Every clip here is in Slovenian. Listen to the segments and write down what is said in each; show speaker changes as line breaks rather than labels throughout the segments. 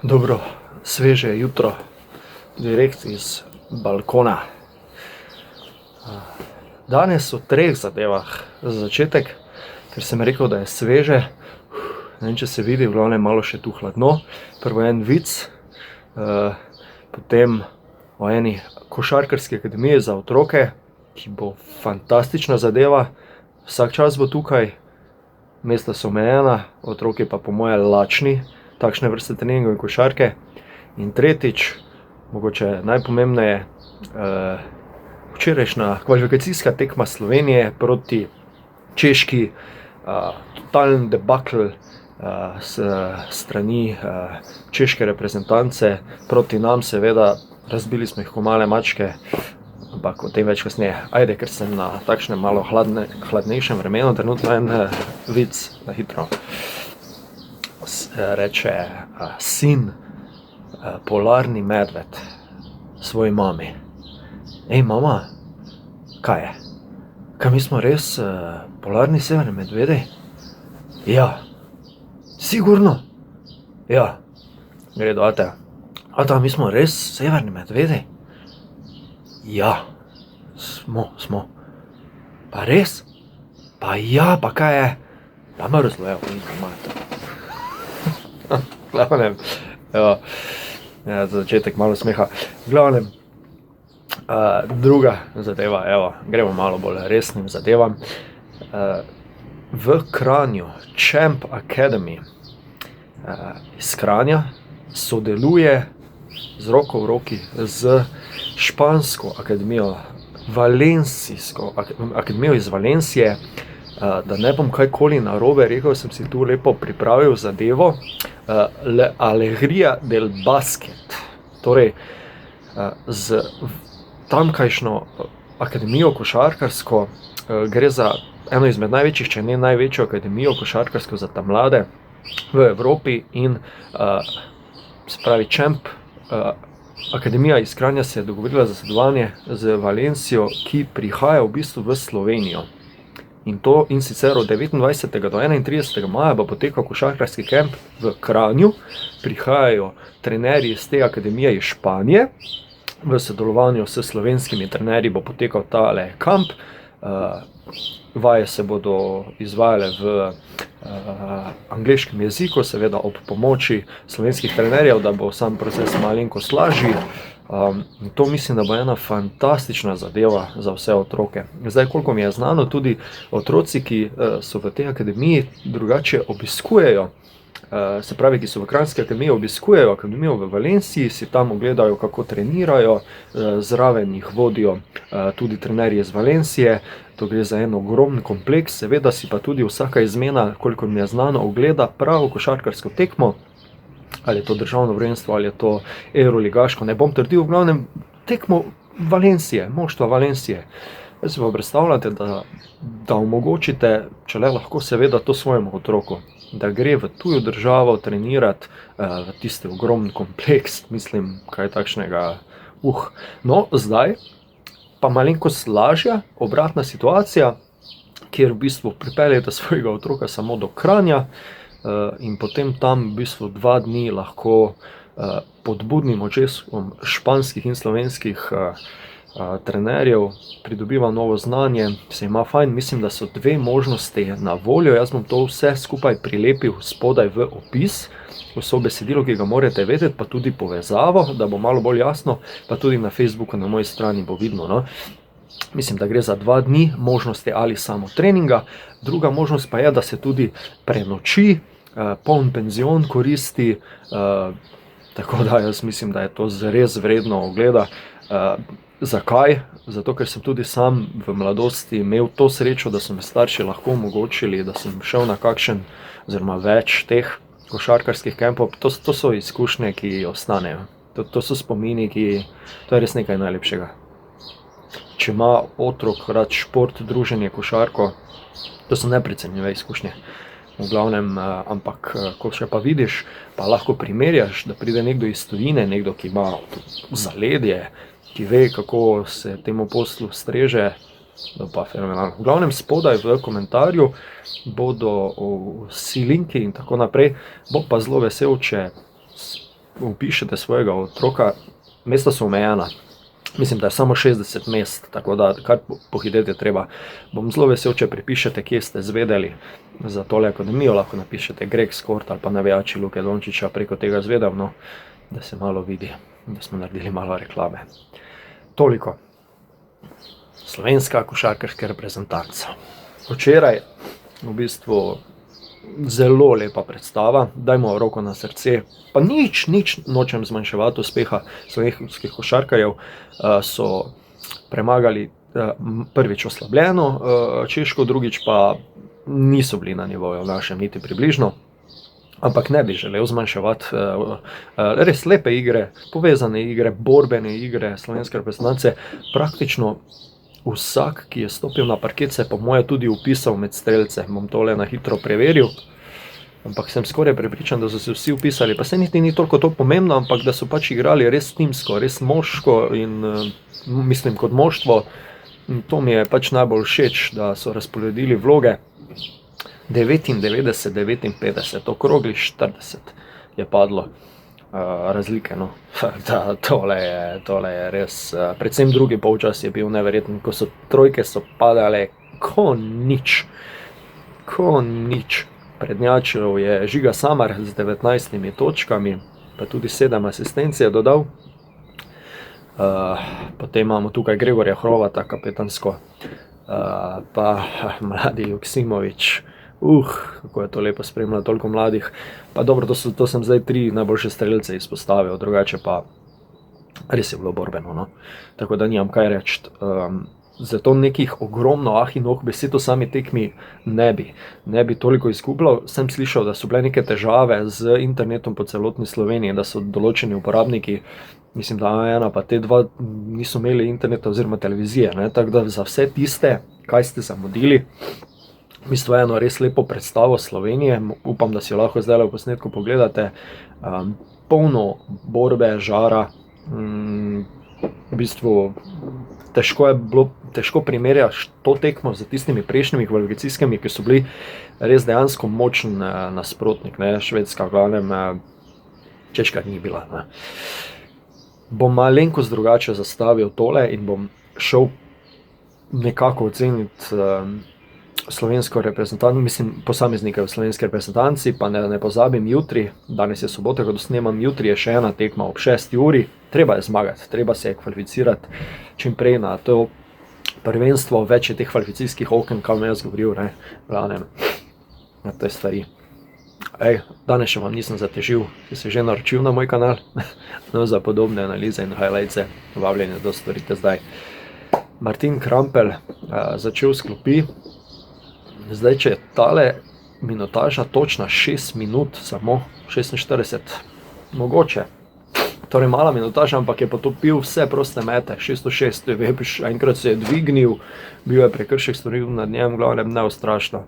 Dobro, sveže jutro, direkt iz balkona. Danes o 3 zadevah za začetek, ker sem rekel, da je sveže. Ne vem, če se vidi, v glavnem malo še tu hladno. Prvo en vic, potem o eni košarkarski akademiji za otroke, ki bo fantastična zadeva. Vsak čas bo tukaj, mesta so omejena, otroci pa po moje lačni takšne vrste treningov in košarke. In tretjič, mogoče najpomembneje, včerajšnja kvalifikacijska tekma Slovenije proti Češki, totalen debakl s strani češke reprezentance proti nam, seveda, razbili smo jih ko male mačke, ampak o tem več kasneje. Ajde, ker sem na takšnem malo hladnejšem vremenu, trenutno en vic na hitro. Reče sin, polarni medved svoji mami: "Ej, mama, kaj je? Kaj mi smo res polarni severni medvedi?" "Ja." "Sigurno?" "Ja." Gredo, ata: "Ata, mi smo res severni medvedi?" "Ja, smo." "Pa res?" "Pa ja, pa kaj je?" "Pa mrzlo je, v glavnem, ja, za začetek malo smeha. V glavnem, druga zadeva, evo, gremo malo bolj resnim zadevam. V Kranju Champ Academy iz Kranja sodeluje z roko v roki z špansko akademijo, valencijsko akademijo iz Valencije. Da ne bom kajkoli narobe rekel, sem si tu lepo pripravil zadevo. La Alegría del Basket. Torej, z tamkajšnjo akademijo košarkarsko, gre za eno izmed največjih, če ne največjo akademijo košarkarsko za ta-mlade v Evropi in, se pravi, Champ akademija iz Kranja se je dogovorila za sodelovanje z Valencijo, ki prihaja v bistvu v Slovenijo. In sicer od 29. do 31. maja bo potekal košarkarski kamp v Kranju. Prihajajo trenerji iz te akademije iz Španije. V sodelovanju s slovenskimi trenerji bo potekal tale kamp. Vaje se bodo izvajale v angleškem jeziku, seveda ob pomoči slovenskih trenerjev, da bo sam proces malenkost lažji. In to mislim, da bo ena fantastična zadeva za vse otroke. Zdaj, koliko mi je znano, tudi otroci, ki so v tej akademiji, drugače obiskujejo, se pravi, ki so v kranjski akademiji, obiskujejo akademijo v Valenciji, si tam ogledajo, kako trenirajo, zraven jih vodijo tudi trenerji iz Valencije. To gre za en ogromen kompleks, seveda si pa tudi vsaka izmena, koliko mi je znano, ogleda pravo košarkarsko tekmo. Ali je to državno prvenstvo, ali je to evroligaško, ne bom trdil, v glavnem tekmo Valencije, moštva Valencije. Zdaj si pa predstavljate, da omogočite, če le lahko, seveda, to svojemu otroku, da gre v tujo državo trenirati, v tisti ogromen kompleks, mislim, kaj takšnega, No, zdaj pa malenkost lažja, obratna situacija, kjer v bistvu pripeljete svojega otroka samo do Kranja, in potem tam v bistvu 2 dni lahko pod budnim očesom španskih in slovenskih trenerjev pridobiva novo znanje, se ima fajn. Mislim, da so 2 možnosti na voljo. Jaz bom to vse skupaj prilepil spodaj v opis, vso besedilo, ki ga morate vedeti, pa tudi povezavo, da bo malo bolj jasno, pa tudi na Facebooku na moji strani bo vidno, no. Mislim, da gre za 2 dni, možnost je ali samo treninga, druga možnost pa je, da se tudi prenoči, poln penzion koristi, tako da jaz mislim, da je to res vredno ogleda. Zakaj? Zato, ker sem tudi sam v mladosti imel to srečo, da so mi starši lahko omogočili, da sem šel na kakšen oziroma več teh košarkarskih kampov. To so izkušnje, ki ostanejo. To so spomini, to je res nekaj najlepšega. Če ima otrok rad šport, druženje, košarko, to so neprecenljive izkušnje. V glavnem, ampak ko še pa vidiš, pa lahko primerjaš, da pride nekdo iz tujine, nekdo, ki ima zaledje, ki ve, kako se temu poslu streže, pa fenomenalno. V glavnem, spodaj v komentarju bodo vsi linki in tako naprej. Bom pa zelo vesel, če vpišete svojega otroka, mesta so omejena. Mislim, da je samo 60 mest, tako da kar pohiteti je treba. Bom zelo vesel, če pripišete, kje ste zvedeli za tole akademijo, lahko napišete Greg Skort ali pa navijači Luke Dončića preko tega zvedel, no, da se malo vidi, da smo naredili malo reklame. Toliko. Slovenska košarkarska reprezentanca. Včeraj v bistvu zelo lepa predstava, dajmo roko na srce, pa nič nočem zmanjševati uspeha slovenskih košarkarjev, so premagali prvič oslabljeno Češko, drugič pa niso bili na nivoju našem niti približno, ampak ne bi želel zmanjševati res lepe igre, povezane igre, borbene igre slovenske reprezentance. Praktično vsak, ki je stopil na parket, se po moje tudi vpisal med strelce. Bom tole na hitro preveril, ampak sem skoraj prepričan, da so se vsi vpisali. Pa se niti ni toliko to pomembno, ampak da so pač igrali res timsko, res moško in mislim kot moštvo. In to mi je pač najbolj všeč, da so razporedili vloge. 99-59, okrogli 40 je padlo razlike, no. Tole je res, predvsem drugi polčas je bil neverjeten, ko so trojke so padale ko nič. Prednjačil je Žiga Samar z 19 točkami, pa tudi 7 asistenc je dodal. Potem imamo tukaj Gregorja Hrovata, kapetansko, pa mladi Joksimović. Kako je to lepo spremljati, toliko mladih. Pa dobro, to sem zdaj 3 najboljše strelce izpostavil, drugače pa res je bilo borbeno, no. Tako da nimam kaj reči. Zato nekih ogromno besed o sami tekmi ne bi toliko izgubljal. Sem slišal, da so bile neke težave z internetom po celotni Sloveniji, da so določeni uporabniki, mislim, da A1 pa T2 niso imeli interneta oziroma televizije, ne. Tako da za vse tiste, kaj ste zamudili, v bistvu eno res lepo predstavo Slovenije, upam, da si jo lahko zdaj v posnetku pogledate, polno borbe, žara, v bistvu težko primerjaš to tekmo z tistimi prejšnjimi kvalifikacijskimi, ki so bili res dejansko močen nasprotnik, ne, Švedska v glavnem, Češka ni bila, ne. Bom malenkost drugače zastavil tole in bom šel nekako oceniti slovensko reprezentanco, mislim posameznike v slovenski reprezentanci, pa ne pozabim jutri, danes je sobota, ko snemam, jutri je še ena tekma ob 6. uri, treba je zmagati, treba se je kvalificirati čim prej na to prvenstvo, več je teh kvalifikacijskih oken, kam jaz govoril, ne, glavnem, na te stvari. Danes še vam nisem zatežil, ki se že naročil na moj kanal, no, za podobne analize in highlights, vabljeni, da storite zdaj. Martin Krampelj začel s klopi. Zdaj, če je tale minutaža točna 6 minut, samo 46, mogoče. Torej mala minutaža, ampak je potopil vse proste mete, 606, enkrat se je dvignil, bil je prekršek storil nad njem, glavnem neustrašno.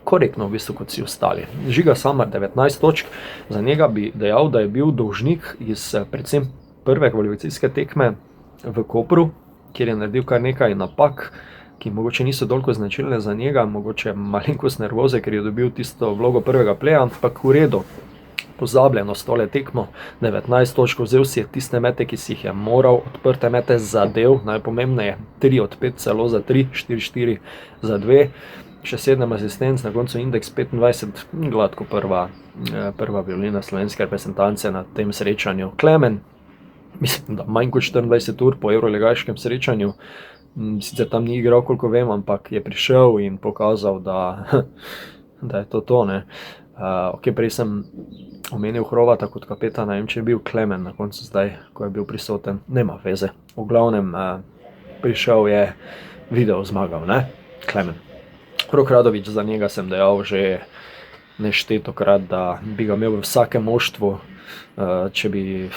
Korektno v bistvu kot vsi ostali. Žiga Samar 19 točk, za njega bi dejal, da je bil dolžnik iz predvsem prve kvalifikacijske tekme v Kopru, kjer je naredil kar nekaj napak, ki mogoče niso toliko značilne za njega, mogoče malenkost nervoze, ker je dobil tisto vlogo prvega pleja, ampak v redu, pozabljeno s tole tekmo, 19 točk, vzel si je tiste mete, ki si jih je moral, odprte mete zadev, najpomembneje, 3 od 5 celo za 3, 4-4 za 2, še 7 asistenc, na koncu indeks 25, gladko prva violina slovenske reprezentance na tem srečanju. Klemen, mislim, da manj kot 24 ur po evroligaškem srečanju, sicer tam ni igral, koliko vem, ampak je prišel in pokazal, da je to, ne. Prej sem omenil Hrovata kot kapetana, če je bil Klemen na koncu zdaj, ko je bil prisoten, nema veze. V glavnem prišel je, video zmagal, ne, Klemen. Rok Radović, za njega sem dejal že neštetokrat, da bi ga imel v vsakem moštvu, če bi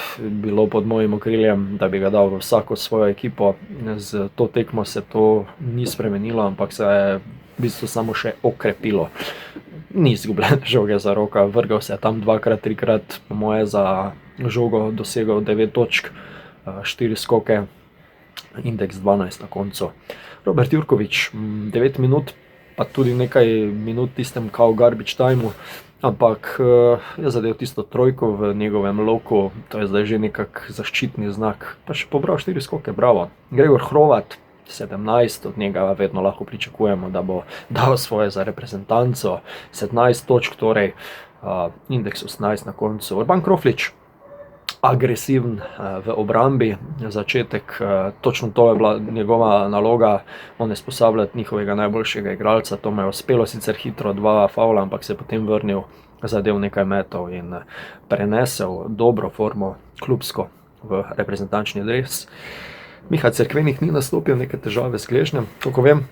bilo pod mojim okriljem, da bi ga dal v vsako svojo ekipo. Z to tekmo se to ni spremenilo, ampak se je v bistvu samo še okrepilo. Ni izgubljene žoge za Roka, vrgal se je tam 2-krat, 3-krat, po moje za žogo dosegel 9 točk, 4 skoke, indeks 12 na koncu. Robert Jurković, 9 minut, pa tudi nekaj minut tistem kao garbage timeu, ampak je zadev tisto trojko v njegovem loku, to je zdaj že nekak zaščitni znak, pa še pobral 4 skoke, bravo. Gregor Hrovat, 17, od njega vedno lahko pričakujemo, da bo dal svoje za reprezentanco, 17 točk, torej indeks 18 na koncu. Urban Kroflič, agresiven v obrambi, začetek, točno to je bila njegova naloga, onesposabljati njihovega najboljšega igralca, to mu je uspelo, sicer hitro 2 favla, ampak se je potem vrnil, zadev nekaj metov in prenesel dobro formo klubsko v reprezentančni dres. Miha Cerkvenik ni nastopil, neke težave s gležnjem, kako vem.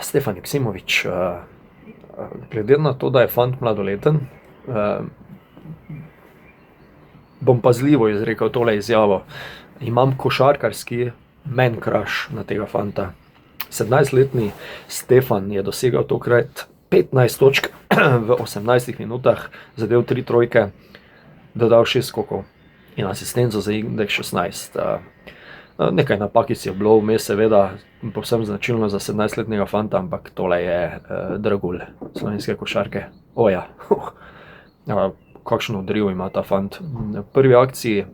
Stefan Joksimović, glede na to, da je fant mladoleten, bom pazljivo izrekel tole izjavo. Imam košarkarski man crush na tega fanta. 17-letni Stefan je dosegal tokrat 15 točk v 18 minutah, zadev 3 trojke, dodal 6 skokov in asistenco za indeks 16. Nekaj napakic je bilo vmes, seveda, povsem značilno za 17-letnega fanta, ampak tole je dragulj slovenske košarke. Oja, kakšno odriv ima ta fant. V prvi akciji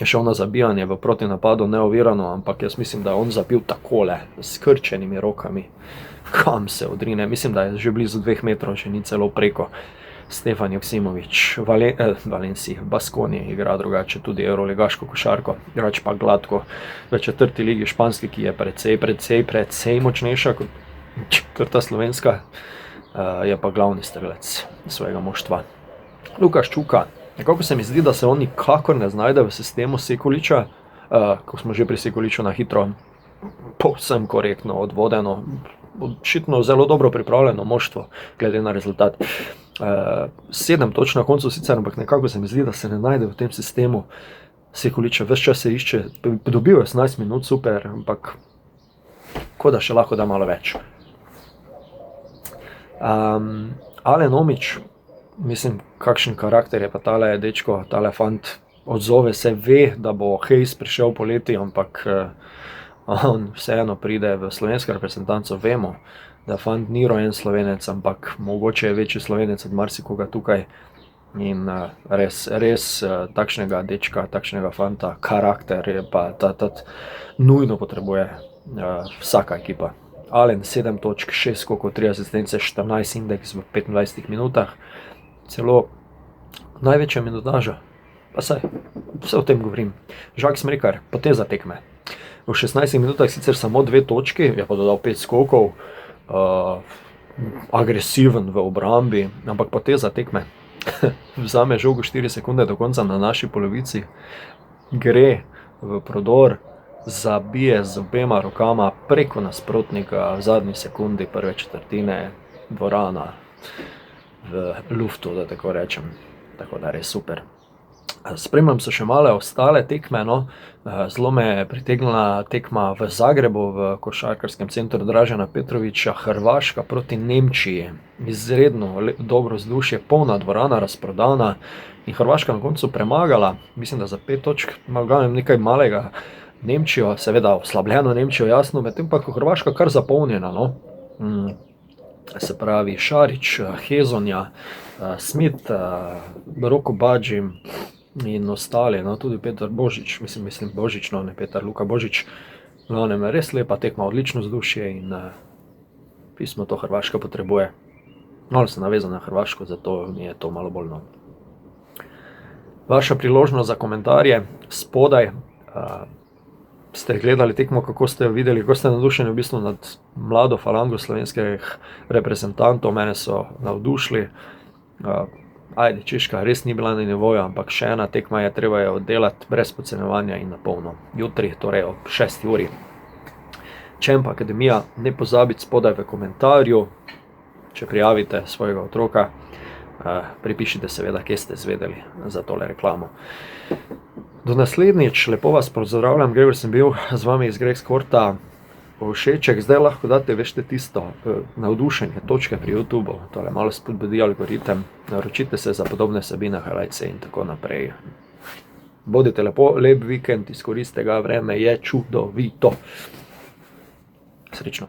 je šel na zabijanje v protinapadu neovirano, ampak jaz mislim, da je on zabil takole, s krčenimi rokami. Kam se odrine, mislim, da je že blizu 2 metrov, če ni celo preko. Stefan Joksimović, Valenciji, Baskoni igra drugače, tudi euroligaško košarko, igrač pa gladko v 4. ligi španski, ki je precej močnejša kot ta slovenska, je pa glavni strelec svojega moštva. Lukaš Čuka, nekako se mi zdi, da se on nikakor ne znajde v sistemu Sekuliča, ko smo že pri Sekuliču na hitro, povsem korektno, odvodeno, očitno zelo dobro pripravljeno moštvo, glede na rezultat. 7 točk na koncu sicer, ampak nekako se mi zdi, da se ne najde v tem sistemu Sekuliča, ves čas se išče, dobil je 18 minut, super, ampak kot da še lahko da malo več. Alen Omić, mislim, kakšen karakter je pa tale dečko, tale fant, odzove se, ve, da bo Hayes prišel poleti, ampak on vseeno pride v slovensko reprezentanco, vemo, da fant ni rojen Slovenec, ampak mogoče je večji Slovenec od marsikoga tukaj in res takšnega dečka, takšnega fanta, karakter je pa nujno potrebuje vsaka ekipa. Alen 7 točk, 6 skokov, 3 asistence, 14 indeks v 25 minutah, celo največja minutaža, pa saj, vse o tem govorim. Žak Smrekar, poteza tekme. V 16 minutah sicer samo 2 točki, je pa dodal 5 skokov, agresiven v obrambi, ampak poteza tekme. Vzame žogo 4 sekunde do konca na naši polovici, gre v prodor, zabije z obema rokama preko nasprotnika v zadnji sekundi prve četrtine, dvorana v luftu, da tako rečem. Tako da res super. Spremljam so še male ostale tekme, no. Zelo me je pritegnila tekma v Zagrebu, v košarkarskem centru Dražena Petrovića, Hrvaška proti Nemčiji. Izredno dobro vzdušje, polna dvorana, razprodana in Hrvaška na koncu premagala, mislim, da za 5 točk, nekaj malega Nemčijo, seveda oslabljeno Nemčijo, jasno, medtem pa Hrvaška kar zapolnjena, no. Se pravi Šarić, Hezonja, Smith, Roko Badži in ostali, no, tudi Petar Božič, mislim Božič, no, ne Petar, Luka Božič. Glavnem, res lepa tekma, odlično vzdušje in pismo to Hrvaška potrebuje. Malo sem navezan na Hrvaško, zato mi je to malo bolj no. Vaša priložnost za komentarje spodaj. Ste gledali tekmo, kako ste videli, kako ste navdušeni v bistvu nad mlado falango slovenskih reprezentantov, mene so navdušili. Ajde, Češka res ni bila na nivoju, ampak še ena tekma je, treba je oddelati brez podcenjevanja in na polno. Jutri, torej ob 6. uri. Champ Akademija, ne pozabite spodaj v komentarju, če prijavite svojega otroka, pripišite seveda, kje ste izvedeli za tole reklamo. Do naslednjič, lepo vas pozdravljam, Gregor sem bil z vami iz Greg Sporta. Všeček, zdaj lahko date, veste tisto, navdušenje, točke pri YouTubeu, tole malo spodbudi algoritem, naročite se za podobne vsebine, highlightse in tako naprej. Bodite lepo, lep vikend, izkoristite ga, vreme je čudovito. Srečno.